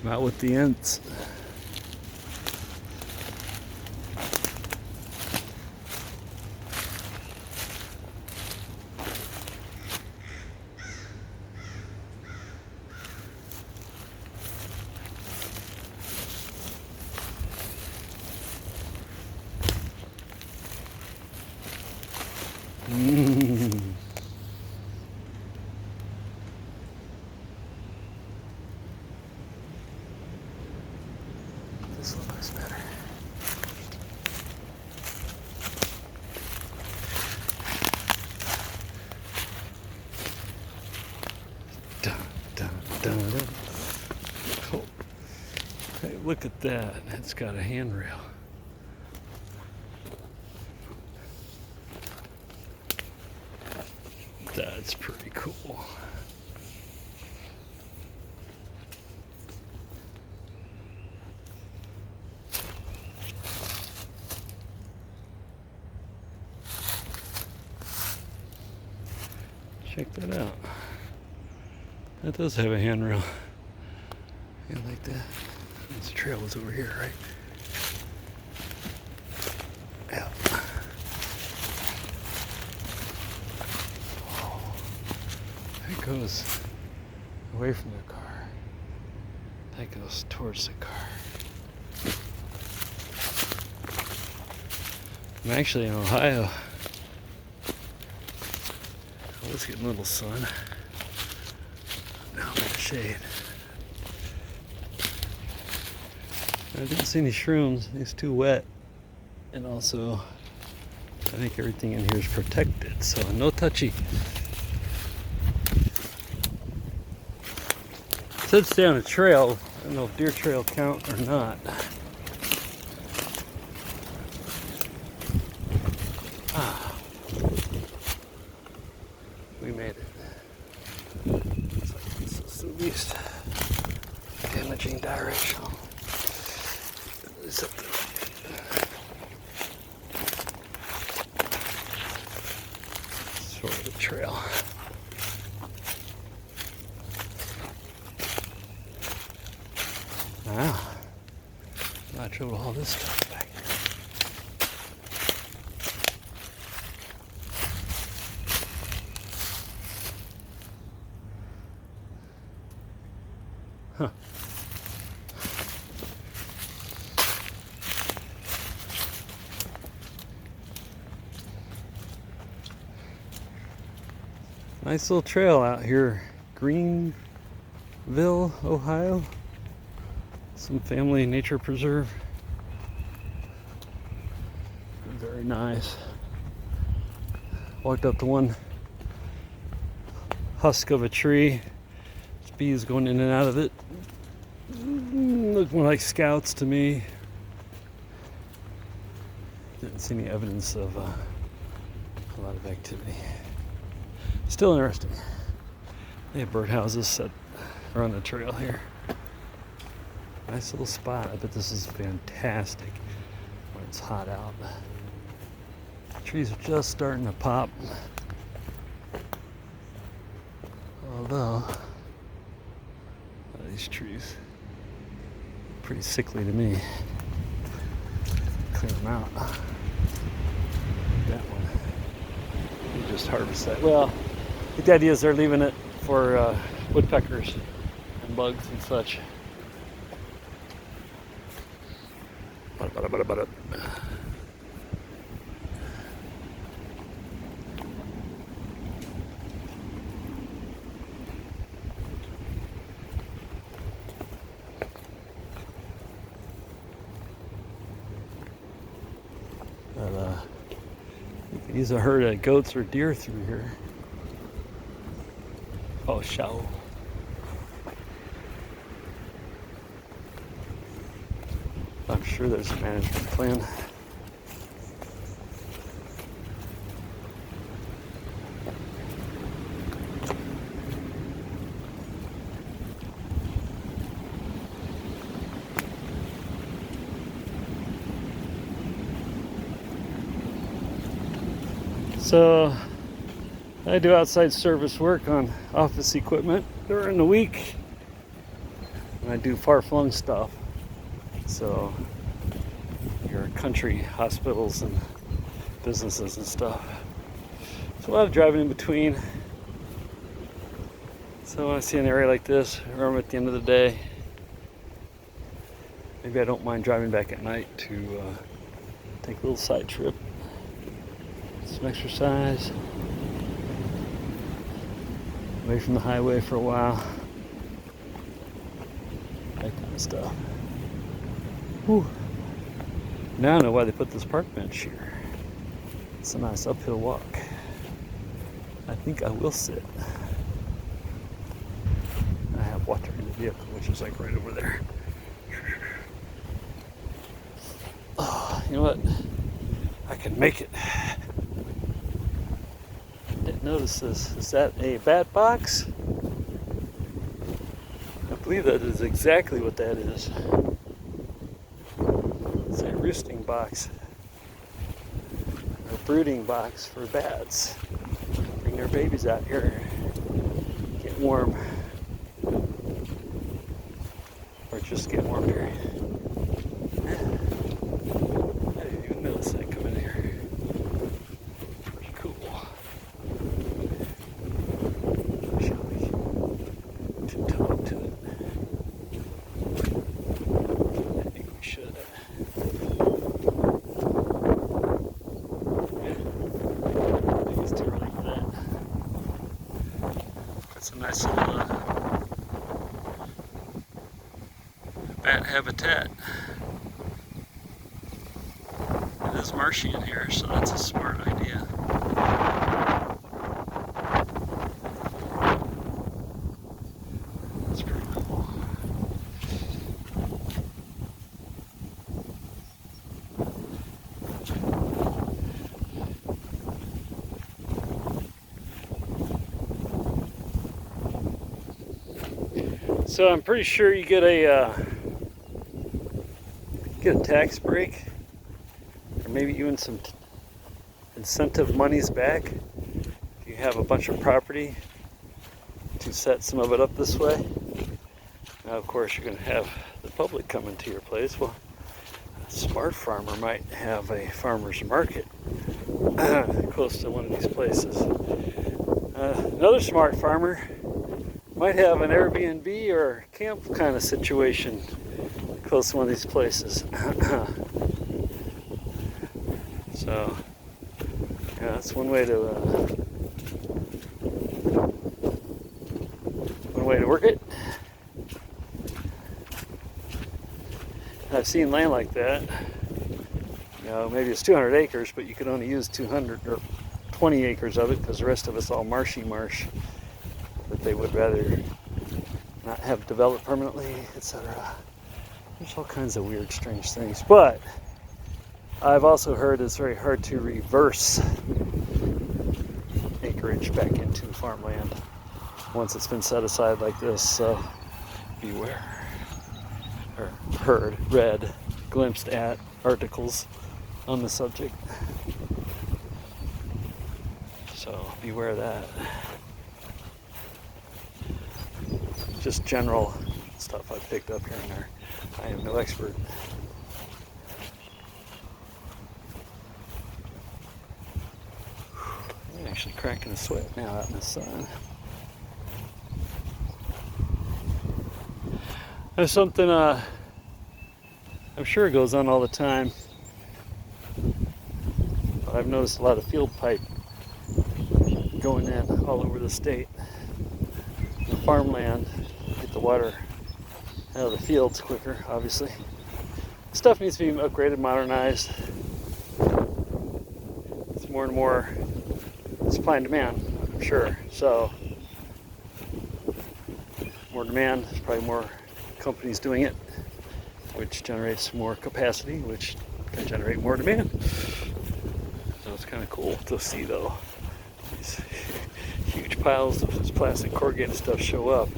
I'm out with the Enths. This one looks better. Dun, dun, dun, dun. Oh. Hey, look at that. It's got a handrail. That's pretty cool. Check that out. That does have a handrail. Yeah, like that. This trail is over here, right? Yeah. Oh, that goes away from the car. That goes towards the car. I'm actually in Ohio. Oh, it's getting a little sun. Now I'm in the shade. I didn't see any shrooms. It's too wet. And also, I think everything in here is protected, so no touchy. It said stay on a trail. I don't know if deer trail count or not. We made it. This is the least damaging direction. It's up there. Sort of the trail. Wow. I drove all this stuff back here. Huh. Nice little trail out here, Greenville, Ohio. Some family nature preserve. Very nice. Walked up to one husk of a tree. There's bees going in and out of it. Looked more like scouts to me. Didn't see any evidence of a lot of activity. Still interesting. They have birdhouses set around the trail here. Nice little spot. I bet this is fantastic when it's hot out. The trees are just starting to pop. Although, these trees are pretty sickly to me. Clear them out. That one. You just harvest that. Well, I think the idea is they're leaving it for woodpeckers and bugs and such. You can use a herd of goats or deer through here. Oh, shallow. I'm sure there's a management plan. So I do outside service work on office equipment during the week. and I do far-flung stuff. So your country hospitals and businesses and stuff. So a lot of driving in between. So when I see an area like this, or I'm at the end of the day, maybe I don't mind driving back at night to take a little side trip, some exercise, away from the highway for a while, that kind of stuff. Whew. Now I know why they put this park bench here. It's a nice uphill walk. I think I will sit. I have water in the vehicle, which is like right over there. Oh, you know what? I can make it. Didn't notice this. Is that a bat box? I believe that is exactly what that is. It's a roosting box. Or brooding box for bats. Bring their babies out here. Get warm. Or just get warm, period. I didn't even notice that coming in here. Pretty cool. Shall we tiptoe up to it? I think we should. Yeah. I think it's too early for that. Got some nice little bat habitat. It is marshy in here, so that's a smart idea. That's pretty cool. So I'm pretty sure you get a tax break, or maybe even some incentive monies back if you have a bunch of property to set some of it up this way. Now, of course, you're going to have the public come into your place. Well, a smart farmer might have a farmer's market close to one of these places. Another smart farmer might have an Airbnb or camp kind of situation close to one of these places. So, yeah, that's one way to work it. I've seen land like that. You know, maybe it's 200 acres, but you could only use 200 or 20 acres of it because the rest of it's all marshy marsh that they would rather not have developed permanently, etc. There's all kinds of weird, strange things. But I've also heard it's very hard to reverse acreage back into farmland once it's been set aside like this. So beware. Or read, glimpsed at articles on the subject. So beware of that. Just general stuff I've picked up here and there. I am no expert. I'm actually cracking a sweat now out in the sun. There's something I'm sure it goes on all the time, but I've noticed a lot of field pipe going in all over the state. The farmland, get the water out of the fields quicker, obviously. Stuff needs to be upgraded, modernized. It's more and more supply and demand, I'm sure. So, more demand, there's probably more companies doing it, which generates more capacity, which can generate more demand. So it's kind of cool to see, though, these huge piles of this plastic corrugated stuff show up.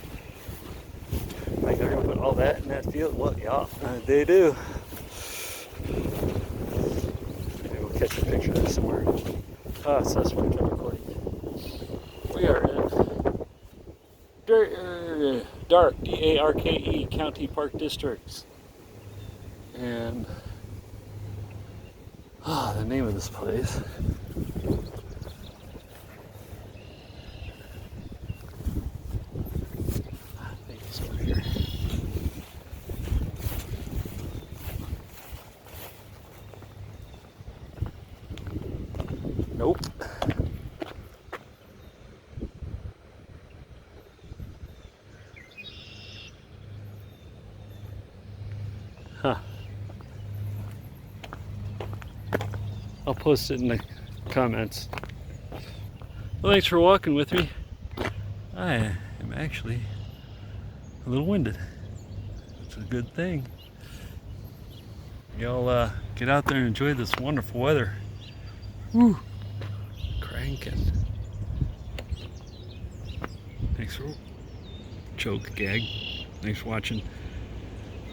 Like they're gonna put all that in that field? Well, yeah, they do. Maybe we'll catch a picture of that somewhere. Ah, so that's why I kept recording. We are in dirt area. Darke, D-A-R-K-E, County Park Districts. And the name of this place. I think it's over here. Nope. Huh. I'll post it in the comments. Well, thanks for walking with me. I am actually a little winded. It's a good thing. Y'all get out there and enjoy this wonderful weather. Woo! Cranking. Thanks for choke gag. Thanks for watching.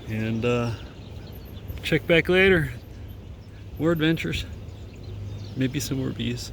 And check back later. More adventures. Maybe some more bees.